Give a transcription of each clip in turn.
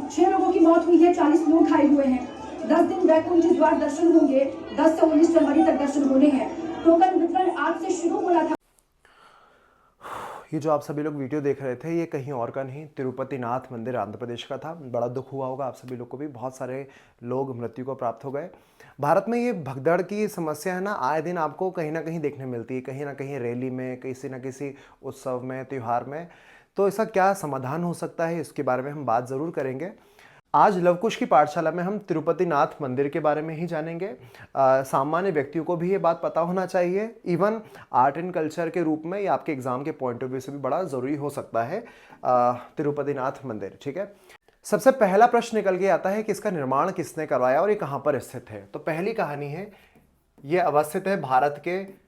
6 लोगों की मौत हुई है, 40 लोग घायल हुए हैं। 10 दिन वैकुंठ द्वार दर्शन होंगे, 10 से 19 जनवरी तक दर्शन होने हैं। टोकन वितरण आज से शुरू होना था। ये जो आप सभी लोग वीडियो देख रहे थे, ये कहीं और का नहीं, तिरुपति नाथ मंदिर आंध्र प्रदेश का था। बड़ा दुख हुआ होगा आप सभी लोग को भी, बहुत सारे लोग मृत्यु को प्राप्त हो गए। भारत में ये भगदड़ की समस्या है ना, आए दिन आपको कहीं ना कहीं देखने मिलती है, कहीं ना कहीं रैली में, किसी ना किसी उत्सव में, त्यौहार में। तो इसका क्या समाधान हो सकता है, इसके बारे में हम बात ज़रूर करेंगे। आज लवकुश की पाठशाला में हम तिरुपति नाथ मंदिर के बारे में ही जानेंगे। सामान्य व्यक्तियों को भी ये बात पता होना चाहिए, इवन आर्ट एंड कल्चर के रूप में या आपके एग्जाम के पॉइंट ऑफ व्यू से भी बड़ा ज़रूरी हो सकता है तिरुपति नाथ मंदिर। ठीक है, सबसे पहला प्रश्न निकल के आता है कि इसका निर्माण किसने करवाया और ये कहाँ पर स्थित है। तो पहली कहानी है, ये अवस्थित है भारत के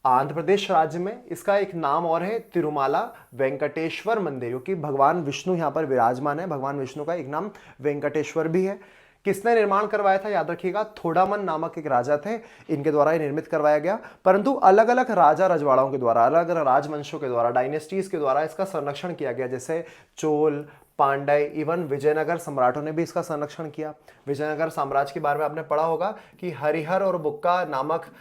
आंध्र प्रदेश राज्य में। इसका एक नाम और है तिरुमाला वेंकटेश्वर मंदिर, क्योंकि भगवान विष्णु यहाँ पर विराजमान है। भगवान विष्णु का एक नाम वेंकटेश्वर भी है। किसने निर्माण करवाया था, याद रखिएगा, थोडामन नामक एक राजा थे, इनके द्वारा ये निर्मित करवाया गया। परंतु अलग अलग राजा रजवाड़ों के द्वारा, अलग अलग राजवंशों के द्वारा, डायनेस्टीज के द्वारा इसका संरक्षण किया गया। जैसे चोल, पांड्य, इवन विजयनगर सम्राटों ने भी इसका संरक्षण किया। विजयनगर साम्राज्य के बारे में आपने पढ़ा होगा कि हरिहर और बुक्का नामक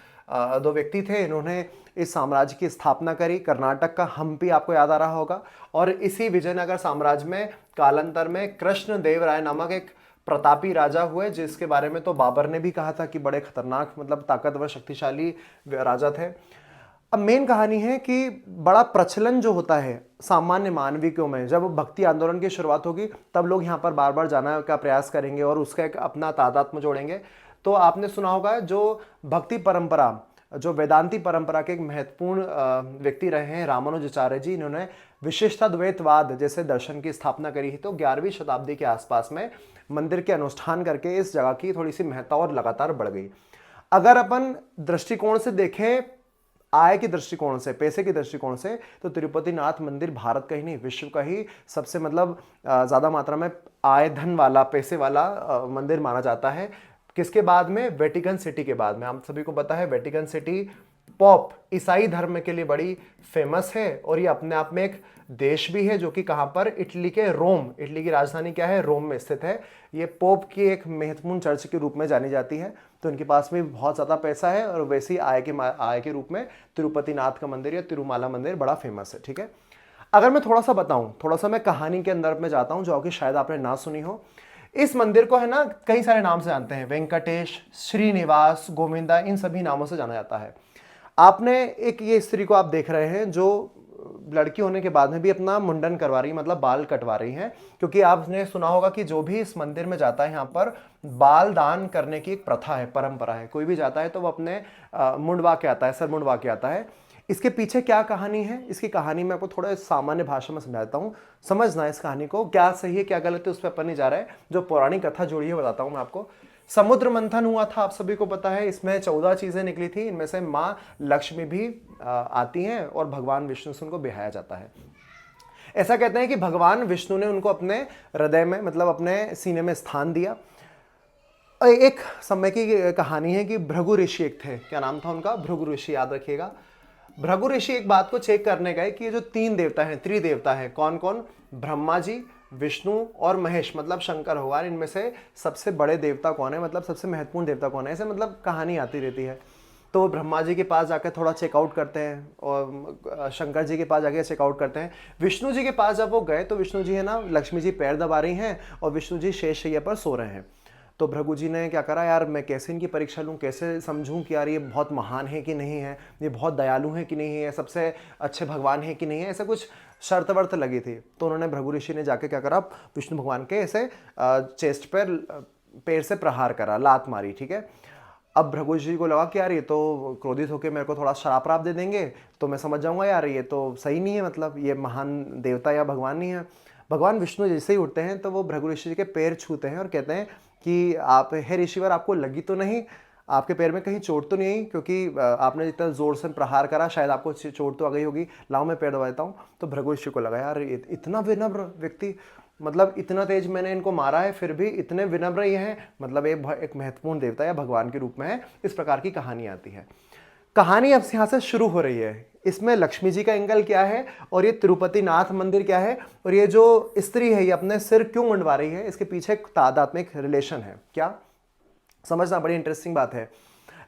दो व्यक्ति थे, इन्होंने इस साम्राज्य की स्थापना करी। कर्नाटक का हम्पी आपको याद आ रहा होगा। और इसी विजयनगर साम्राज्य में कालांतर में कृष्ण देव राय नामक एक प्रतापी राजा हुए, जिसके बारे में तो बाबर ने भी कहा था कि बड़े खतरनाक, मतलब ताकतवर, शक्तिशाली राजा थे। अब मेन कहानी है कि बड़ा प्रचलन जो होता है सामान्य मानविकों में, जब भक्ति आंदोलन की शुरुआत होगी तब लोग यहाँ पर बार बार जाना का प्रयास करेंगे और उसका एक अपना तादात्म्य जोड़ेंगे। तो आपने सुना होगा, जो भक्ति परंपरा, जो वेदांती परंपरा के एक महत्वपूर्ण व्यक्ति रहे हैं रामानुजाचार्य जी, इन्होंने विशिष्टाद्वैतवाद जैसे दर्शन की स्थापना करी है। तो 11वीं शताब्दी के आसपास में मंदिर के अनुष्ठान करके इस जगह की थोड़ी सी महत्ता और लगातार बढ़ गई। अगर अपन दृष्टिकोण से देखें, आय के दृष्टिकोण से, पैसे के दृष्टिकोण से, तो तिरुपति नाथ मंदिर भारत का ही नहीं, विश्व का ही सबसे मतलब ज़्यादा मात्रा में आय धन वाला, पैसे वाला मंदिर माना जाता है। किसके बाद में? वेटिकन सिटी के बाद में। आप सभी को पता है वेटिकन सिटी पॉप ईसाई धर्म के लिए बड़ी फेमस है, और ये अपने आप में एक देश भी है, जो कि कहाँ पर? इटली के रोम, इटली की राजधानी क्या है? रोम में स्थित है। ये पोप की एक महत्वपूर्ण चर्च के रूप में जानी जाती है। तो इनके पास में बहुत ज़्यादा पैसा है, और वैसे ही आय के रूप में तिरुपति नाथ का मंदिर या तिरुमाला मंदिर बड़ा फेमस है। ठीक है, अगर मैं थोड़ा सा बताऊं, थोड़ा सा मैं कहानी के अंदर में जाता हूं, जो कि शायद आपने ना सुनी हो। इस मंदिर को है ना कई सारे नाम से जानते हैं, वेंकटेश, श्रीनिवास, गोविंदा, इन सभी नामों से जाना जाता है। आपने एक ये स्त्री को आप देख रहे हैं, जो लड़की होने के बाद में भी अपना मुंडन करवा रही है, मतलब बाल कटवा रही है, क्योंकि आपने सुना होगा कि जो भी इस मंदिर में जाता है यहाँ पर बाल दान करने की एक प्रथा है, परंपरा है। कोई भी जाता है तो वो अपने मुंडवा के आता है, सर मुंडवा के आता है। इसके पीछे क्या कहानी है, इसकी कहानी मैं आपको थोड़ा सामान्य भाषा में समझाता हूँ, समझना इस कहानी को, क्या सही है क्या गलत है उस पर अपन नहीं जा रहा है। जो पौराणिक कथा जुड़ी है बताता हूँ मैं आपको। समुद्र मंथन हुआ था, आप सभी को पता है, इसमें 14 चीजें निकली थी। इनमें से माँ लक्ष्मी भी आती हैं और भगवान विष्णु से उनको बिहाया जाता है। ऐसा कहते हैं कि भगवान विष्णु ने उनको अपने हृदय में, मतलब अपने सीने में स्थान दिया। एक समय की कहानी है कि भृगु ऋषि एक थे, क्या नाम था उनका? भृगु ऋषि, याद रखिएगा। भृगु ऋषि एक बात को चेक करने गए कि ये जो 3 देवता हैं, त्रिदेवता है, कौन कौन? ब्रह्मा जी, विष्णु और महेश, मतलब शंकर भगवान, इनमें से सबसे बड़े देवता कौन है, मतलब सबसे महत्वपूर्ण देवता कौन है। ऐसे मतलब कहानी आती रहती है। तो ब्रह्मा जी के पास जाकर थोड़ा चेकआउट करते हैं, और शंकर जी के पास जाके चेकआउट करते हैं। विष्णु जी के पास जब वो गए तो विष्णु जी है ना, लक्ष्मी जी पैर दबा रही हैं और विष्णु जी शेष शैया पर सो रहे हैं। तो भृगु जी ने क्या करा, यार मैं कैसे इनकी परीक्षा लूँ, कैसे समझूं कि यार ये बहुत महान है कि नहीं है, ये बहुत दयालु है कि नहीं है, सबसे अच्छे भगवान है कि नहीं है, ऐसा कुछ शर्त वर्त लगी थी। तो उन्होंने, भृगु ऋषि ने जाके क्या करा, विष्णु भगवान के ऐसे चेस्ट पर पैर से प्रहार करा, लात मारी। ठीक है, अब भृगु जी को लगा कि यार ये तो क्रोधित होकर मेरे को थोड़ा श्राप राप दे देंगे, तो मैं समझ जाऊंगा यार ये तो सही नहीं है, मतलब ये महान देवता या भगवान नहीं है। भगवान विष्णु जैसे ही उठते हैं तो वो भृगु ऋषि के पैर छूते हैं और कहते हैं कि आप, हे ऋषिवर, आपको लगी तो नहीं, आपके पैर में कहीं चोट तो नहीं, क्योंकि आपने जितना जोर से प्रहार करा शायद आपको चोट तो आ गई होगी, लाओ मैं पैर दबा देता हूँ। तो भृगु ऋषि को लगा यार इतना विनम्र व्यक्ति, मतलब इतना तेज मैंने इनको मारा है फिर भी इतने विनम्र ये हैं, मतलब एक महत्वपूर्ण देवता या भगवान के रूप में है। इस प्रकार की कहानी आती है। कहानी अब यहाँ से शुरू हो रही है। इसमें लक्ष्मी जी का एंगल क्या है और ये तिरुपति नाथ मंदिर क्या है, और ये जो स्त्री है ये अपने सिर क्यों मुंडवा रही है, इसके पीछे एक तादात्म्यिक रिलेशन है क्या, समझना बड़ी इंटरेस्टिंग बात है।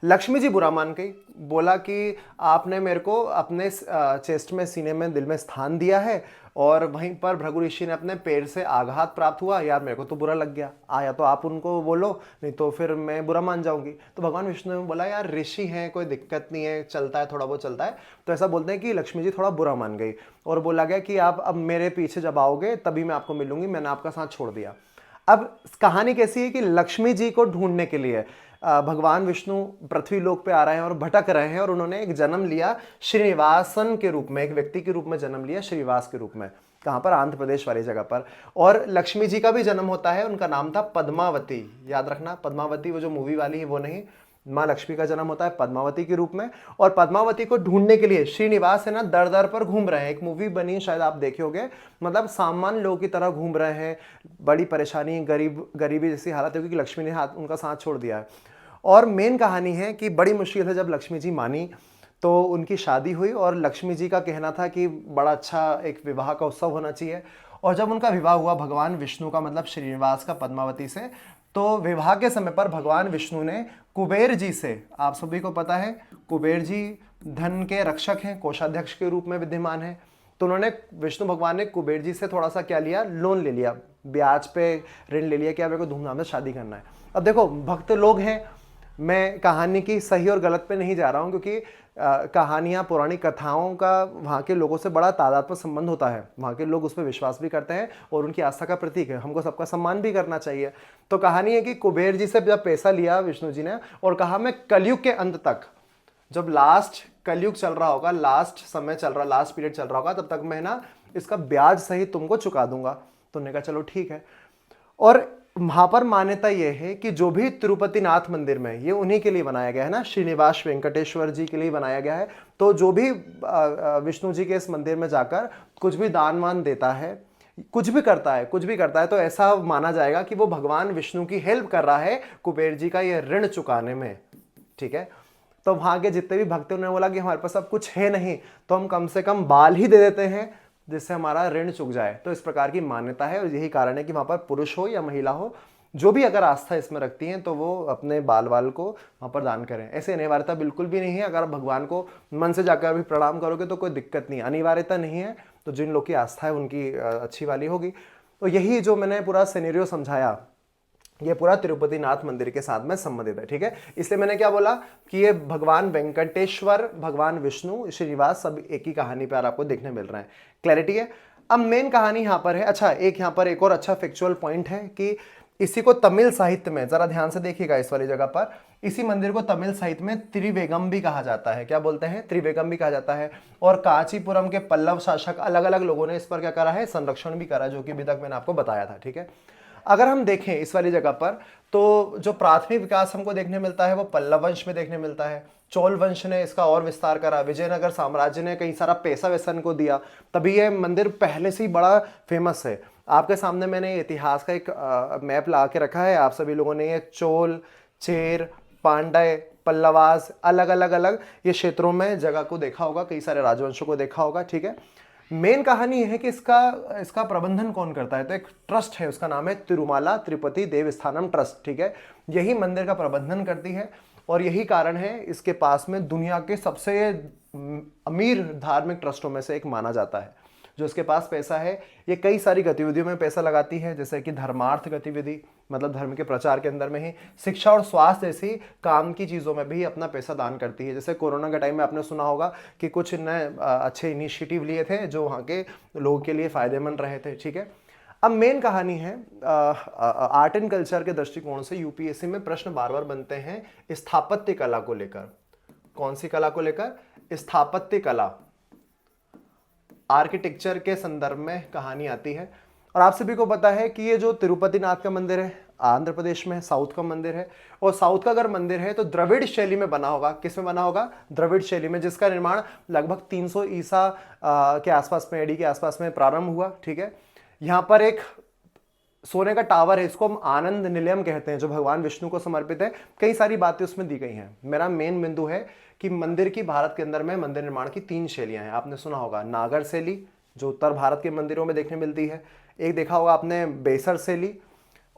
लक्ष्मी जी बुरा मान गई, बोला कि आपने मेरे को अपने चेस्ट में, सीने में, दिल में स्थान दिया है, और वहीं पर भृगु ऋषि ने अपने पैर से आघात प्राप्त हुआ, यार मेरे को तो बुरा लग गया, या तो आप उनको बोलो नहीं तो फिर मैं बुरा मान जाऊंगी। तो भगवान विष्णु ने बोला यार ऋषि हैं, कोई दिक्कत नहीं है, चलता है, थोड़ा बहुत चलता है। तो ऐसा बोलते हैं कि लक्ष्मी जी थोड़ा बुरा मान गई और बोला गया कि आप अब मेरे पीछे जब आओगे तभी मैं आपको मिलूंगी, मैंने आपका साथ छोड़ दिया। अब कहानी कैसी है कि लक्ष्मी जी को ढूंढने के लिए भगवान विष्णु पृथ्वी लोक पे आ रहे हैं और भटक रहे हैं, और उन्होंने एक जन्म लिया श्रीनिवासन के रूप में, एक व्यक्ति के रूप में जन्म लिया, श्रीनिवास के रूप में। कहाँ पर? आंध्र प्रदेश वाली जगह पर। और लक्ष्मी जी का भी जन्म होता है, उनका नाम था पद्मावती, याद रखना, पद्मावती वो जो मूवी वाली है वो नहीं, माँ लक्ष्मी का जन्म होता है पद्मावती के रूप में। और पद्मावती को ढूंढने के लिए श्रीनिवास है ना दर दर पर घूम रहे हैं। एक मूवी बनी, शायद आप देखे होंगे, मतलब सामान्य लोगों की तरह घूम रहे हैं, बड़ी परेशानी, गरीबी जैसी हालत है क्योंकि लक्ष्मी ने उनका साथ छोड़ दिया है। और मेन कहानी है कि बड़ी मुश्किल से जब लक्ष्मी जी मानी तो उनकी शादी हुई, और लक्ष्मी जी का कहना था कि बड़ा अच्छा एक विवाह का उत्सव होना चाहिए। और जब उनका विवाह हुआ भगवान विष्णु का, मतलब श्रीनिवास का पद्मावती से, तो विवाह के समय पर भगवान विष्णु ने कुबेर जी से, आप सभी को पता है कुबेर जी धन के रक्षक हैं, कोषाध्यक्ष के रूप में विद्यमान है, तो उन्होंने, विष्णु भगवान ने कुबेर जी से थोड़ा सा क्या लिया, लोन ले लिया, ब्याज पे ऋण ले लिया कि मेरे को धूमधाम से शादी करना है। अब देखो भक्त लोग हैं, मैं कहानी की सही और गलत पे नहीं जा रहा हूँ क्योंकि कहानियाँ, पौराणिक कथाओं का वहाँ के लोगों से बड़ा तादात्म्य संबंध होता है, वहाँ के लोग उस पर विश्वास भी करते हैं और उनकी आस्था का प्रतीक है, हमको सबका सम्मान भी करना चाहिए। तो कहानी है कि कुबेर जी से जब पैसा लिया विष्णु जी ने और कहा मैं कलयुग के अंत तक, जब लास्ट कलयुग चल रहा होगा, लास्ट समय चल रहा, लास्ट पीरियड चल रहा होगा, तब तक मैं ना इसका ब्याज सहित तुमको चुका दूंगा। तो उन्होंने कहा चलो ठीक है। और वहां पर मान्यता यह है कि जो भी तिरुपति नाथ मंदिर में, ये उन्हीं के लिए बनाया गया है ना, श्रीनिवास वेंकटेश्वर जी के लिए बनाया गया है। तो जो भी विष्णु जी के इस मंदिर में जाकर कुछ भी दान वान देता है, कुछ भी करता है, तो ऐसा माना जाएगा कि वो भगवान विष्णु की हेल्प कर रहा है कुबेर जी का ये ऋण चुकाने में, ठीक है। तो वहां के जितने भी भक्तों ने बोला कि हमारे पास अब कुछ है नहीं, तो हम कम से कम बाल ही दे देते हैं जिससे हमारा ऋण चुक जाए। तो इस प्रकार की मान्यता है, और यही कारण है कि वहां पर पुरुष हो या महिला हो, जो भी अगर आस्था इसमें रखती हैं तो वो अपने बाल को वहां पर दान करें। ऐसे अनिवार्यता बिल्कुल भी नहीं है, अगर आप भगवान को मन से जाकर भी प्रणाम करोगे तो कोई दिक्कत नहीं है, अनिवार्यता नहीं है। तो जिन लोग की आस्था है उनकी अच्छी वाली होगी। तो यही जो मैंने पूरा सिनेरियो समझाया, ये पूरा तिरुपति नाथ मंदिर के साथ में संबंधित है, ठीक है। इसलिए मैंने क्या बोला कि ये भगवान वेंकटेश्वर, भगवान विष्णु, श्रीनिवास सब एक ही कहानी पर आपको देखने मिल रहे हैं। क्लैरिटी है। अब मेन कहानी यहाँ पर है। अच्छा, एक यहाँ पर एक और अच्छा फैक्चुअल पॉइंट है कि इसी को तमिल साहित्य में, जरा ध्यान से देखिएगा इस वाली जगह पर, इसी मंदिर को तमिल साहित्य में त्रिवेगम भी कहा जाता है। क्या बोलते हैं? त्रिवेगम भी कहा जाता है। और कांचीपुरम के पल्लव शासक अलग अलग लोगों ने इस पर क्या करा है, संरक्षण भी करा, जो कि अभी तक मैंने आपको बताया था, ठीक है। अगर हम देखें इस वाली जगह पर, तो जो प्राथमिक विकास हमको देखने मिलता है वो पल्लव वंश में देखने मिलता है। चोल वंश ने इसका और विस्तार करा, विजयनगर साम्राज्य ने कई सारा पैसा वैसा इनको दिया, तभी ये मंदिर पहले से ही बड़ा फेमस है। आपके सामने मैंने इतिहास का एक मैप ला के रखा है, आप सभी लोगों ने ये चोल, चेर, पांड्य, पल्लवास, अलग अलग ये क्षेत्रों में जगह को देखा होगा, कई सारे राजवंशों को देखा होगा, ठीक है। मेन कहानी यह है कि इसका प्रबंधन कौन करता है, तो एक ट्रस्ट है, उसका नाम है तिरुमाला तिरुपति देवस्थानम ट्रस्ट, ठीक है। यही मंदिर का प्रबंधन करती है और यही कारण है इसके पास में दुनिया के सबसे अमीर धार्मिक ट्रस्टों में से एक माना जाता है। जो इसके पास पैसा है, ये कई सारी गतिविधियों में पैसा लगाती है, जैसे कि धर्मार्थ गतिविधि, मतलब धर्म के प्रचार के अंदर में ही, शिक्षा और स्वास्थ्य जैसी काम की चीज़ों में भी अपना पैसा दान करती है। जैसे कोरोना के टाइम में आपने सुना होगा कि कुछ इनने अच्छे इनिशिएटिव लिए थे जो वहाँ के लोगों के लिए फ़ायदेमंद रहे थे, ठीक है। अब मेन कहानी है, आर्ट एंड कल्चर के दृष्टिकोण से यूपीएससी में प्रश्न बार बार बनते हैं स्थापत्य कला को लेकर। कौन सी कला को लेकर? स्थापत्य कला, आर्किटेक्चर के संदर्भ में कहानी आती है। और आप सभी को पता है कि ये जो तिरुपति नाथ का मंदिर है आंध्र प्रदेश में, साउथ का मंदिर है, और साउथ का अगर मंदिर है तो द्रविड़ शैली में बना होगा। किस में बना होगा? द्रविड़ शैली में, जिसका निर्माण लगभग 300 ईसा के आसपास में, एडी के आसपास में प्रारंभ हुआ, ठीक है। यहाँ पर एक सोने का टावर है, इसको हम आनंद निलयम कहते हैं, जो भगवान विष्णु को समर्पित है। कई सारी बातें उसमें दी गई हैं। मेरा मेन बिंदु है कि मंदिर की, भारत के अंदर में मंदिर निर्माण की 3 शैलियां हैं। आपने सुना होगा नागर शैली, जो उत्तर भारत के मंदिरों में देखने मिलती है। एक देखा होगा आपने बेसर शैली,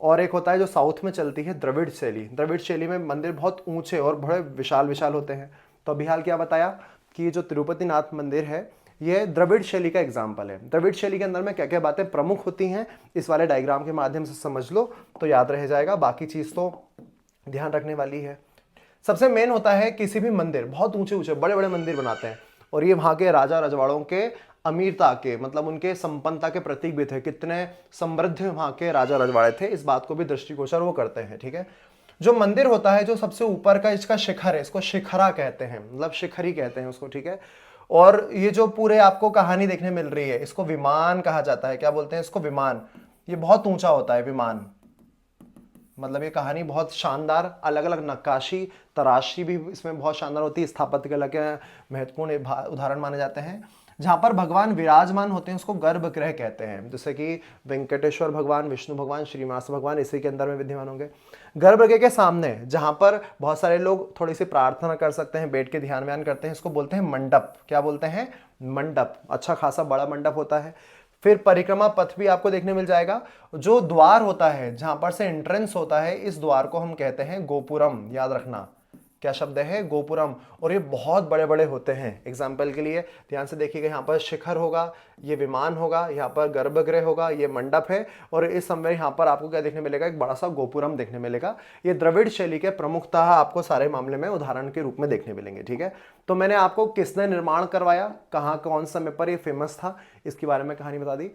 और एक होता है जो साउथ में चलती है, द्रविड़ शैली। द्रविड़ शैली में मंदिर बहुत ऊंचे और बड़े विशाल विशाल होते हैं। तो अभी हाल क्या बताया कि ये जो तिरुपति नाथ मंदिर है, ये द्रविड़ शैली का एग्जाम्पल है। द्रविड़ शैली के अंदर में क्या क्या बातें प्रमुख होती हैं, इस वाले डायग्राम के माध्यम से समझ लो तो याद रह जाएगा। बाकी चीज़ तो ध्यान रखने वाली है। सबसे मेन होता है, किसी भी मंदिर, बहुत ऊंचे ऊंचे बड़े बड़े मंदिर बनाते हैं, और ये वहाँ के राजा रजवाड़ों के अमीरता के, मतलब उनके संपन्नता के प्रतीक भी थे। कितने समृद्ध वहाँ के राजा रजवाड़े थे, इस बात को भी दृष्टिगोचर वो करते हैं। ठीक है, जो मंदिर होता है, जो सबसे ऊपर का इसका शिखर है, इसको शिखरा कहते हैं, मतलब शिखरी कहते हैं उसको। ठीक है, और ये जो पूरे आपको कहानी देखने मिल रही है, इसको विमान कहा जाता है। क्या बोलते हैं इसको? विमान। ये बहुत ऊंचा होता है विमान, मतलब ये कहानी बहुत शानदार, अलग अलग नक्काशी तराशी भी इसमें बहुत शानदार होती है। स्थापत्य कला के महत्वपूर्ण उदाहरण माने जाते हैं। जहाँ पर भगवान विराजमान होते हैं उसको गर्भगृह कहते हैं। जैसे कि वेंकटेश्वर भगवान, विष्णु भगवान, श्रीनिवास भगवान इसी के अंदर में विद्यमान होंगे। गर्भगृह के सामने जहाँ पर बहुत सारे लोग थोड़ी सी प्रार्थना कर सकते हैं, बैठ के ध्यान व्यान करते हैं, इसको बोलते हैं मंडप। क्या बोलते हैं? मंडप। अच्छा खासा बड़ा मंडप होता है। फिर परिक्रमा पथ भी आपको देखने मिल जाएगा। जो द्वार होता है, जहां पर से एंट्रेंस होता है, इस द्वार को हम कहते हैं गोपुरम। याद रखना, क्या शब्द है? गोपुरम। और ये बहुत बड़े बड़े होते हैं। एग्जाम्पल के लिए ध्यान से देखिएगा, यहाँ पर शिखर होगा, ये विमान होगा, यहाँ पर गर्भगृह होगा, ये मंडप है, और इस समय यहाँ पर आपको क्या देखने मिलेगा? एक बड़ा सा गोपुरम देखने मिलेगा। ये द्रविड़ शैली के प्रमुखतः आपको सारे मामले में उदाहरण के रूप में देखने मिलेंगे। ठीक है, तो मैंने आपको किसने निर्माण करवाया, कहाँ कौन समय पर ये फेमस था, इसके बारे में कहानी बता दी।